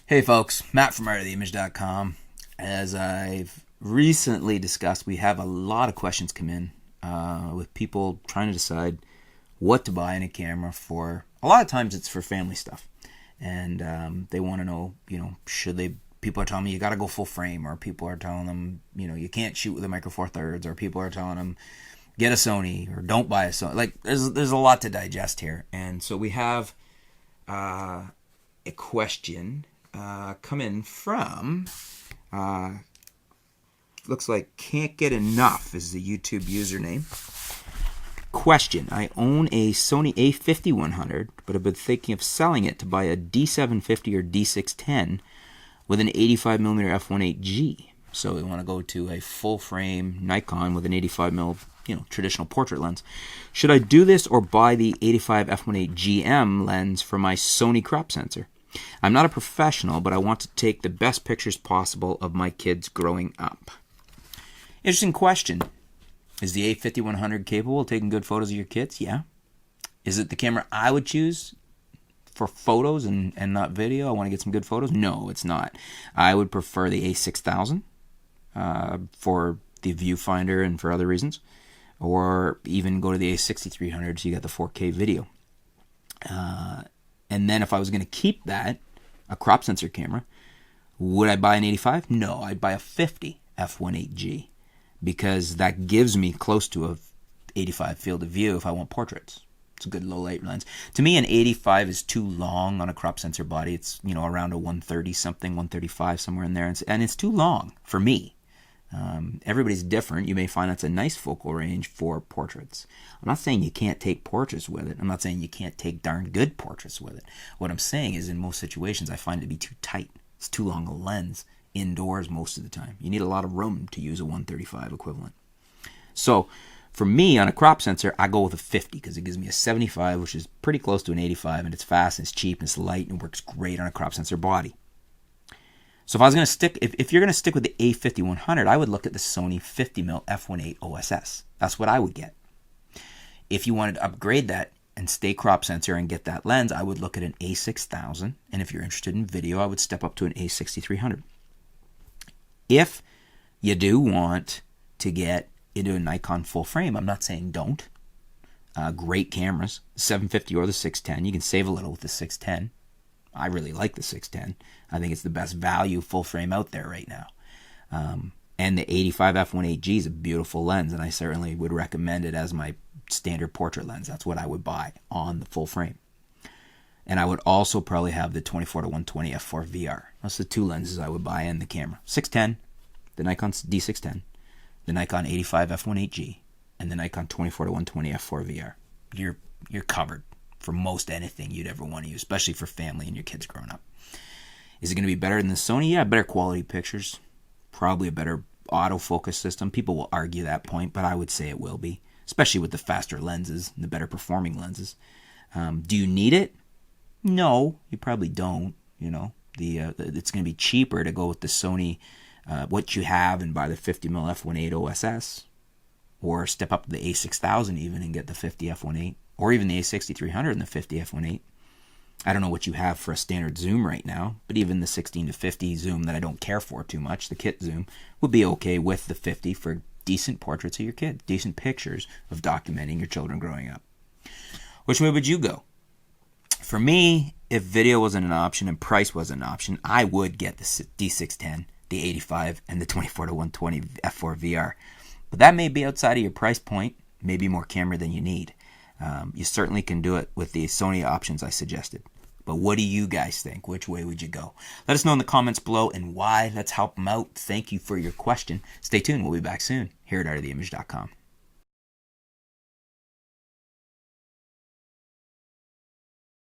Hey folks, Matt from artoftheimage.com. As I've recently discussed, we have a lot of questions come in with people trying to decide what to buy in a camera for. A lot of times it's for family stuff. And they want to know, should they, people are telling me you got to go full frame, or people are telling them, you can't shoot with a Micro Four Thirds, or people are telling them, get a Sony, or don't buy a Sony. Like, there's a lot to digest here. And so we have a question come in from, looks like Can't Get Enough is the YouTube username. Question: I own a Sony a5100, but have been thinking of selling it to buy a D750 or D610 with an 85mm f1.8G. So we want to go to a full-frame Nikon with an 85mm, traditional portrait lens. Should I do this or buy the 85 f1.8GM lens for my Sony crop sensor? I'm not a professional, but I want to take the best pictures possible of my kids growing up. Interesting question. Is the a5100 capable of taking good photos of your kids? Yeah. Is it the camera I would choose for photos and not video? I want to get some good photos? No, it's not. I would prefer the a6000 for the viewfinder and for other reasons. Or even go to the a6300 so you got the 4K video. And then if I was going to keep that, a crop sensor camera, would I buy an 85? No, I'd buy a 50 f1.8G because that gives me close to a 85 field of view if I want portraits. It's a good low light lens. To me, an 85 is too long on a crop sensor body. It's, around a 130 something, 135, somewhere in there. And it's too long for me. Everybody's different. You may find that's a nice focal range for portraits. I'm not saying you can't take portraits with it. I'm not saying you can't take darn good portraits with it. What I'm saying is in most situations I find it to be too tight. It's too long a lens indoors most of the time. You need a lot of room to use a 135 equivalent. So for me on a crop sensor, I go with a 50 because it gives me a 75, which is pretty close to an 85, and it's fast and it's cheap and it's light and it works great on a crop sensor body. So if I was going to stick, if you're going to stick with the a5100, I would look at the Sony 50mm f1.8 OSS. That's what I would get. If you wanted to upgrade that and stay crop sensor and get that lens, I would look at an a6000. And if you're interested in video, I would step up to an a6300. If you do want to get into a Nikon full frame, I'm not saying don't. Great cameras, the 750 or the 610. You can save a little with the 610. I really like the 610. I think it's the best value full frame out there right now. And the 85 f1.8G is a beautiful lens, and I certainly would recommend it as my standard portrait lens. That's what I would buy on the full frame. And I would also probably have the 24-120 f4 VR. That's the two lenses I would buy in the camera. 610, the Nikon D610, the Nikon 85 f1.8G, and the Nikon 24-120 f4 VR. You're covered for most anything you'd ever want to use, especially for family and your kids growing up. Is it going to be better than the Sony? Yeah, better quality pictures. Probably a better autofocus system. People will argue that point, but I would say it will be, especially with the faster lenses and the better performing lenses. Do you need it? No, you probably don't. It's going to be cheaper to go with the Sony, what you have, and buy the 50mm f1.8 OSS, or step up to the a6000 even and get the 50 f1.8. Or even the a6300 and the 50 f1.8. I don't know what you have for a standard zoom right now, but even the 16-50 zoom that I don't care for too much, the kit zoom, would be okay with the 50 for decent portraits of your kid, decent pictures of documenting your children growing up. Which way would you go? For me, if video wasn't an option and price wasn't an option, I would get the D610, the 85, and the 24-120 f4 VR. But that may be outside of your price point, maybe more camera than you need. You certainly can do it with the Sony options I suggested. But what do you guys think? Which way would you go? Let us know in the comments below and why. Let's help them out. Thank you for your question. Stay tuned. We'll be back soon here at artoftheimage.com.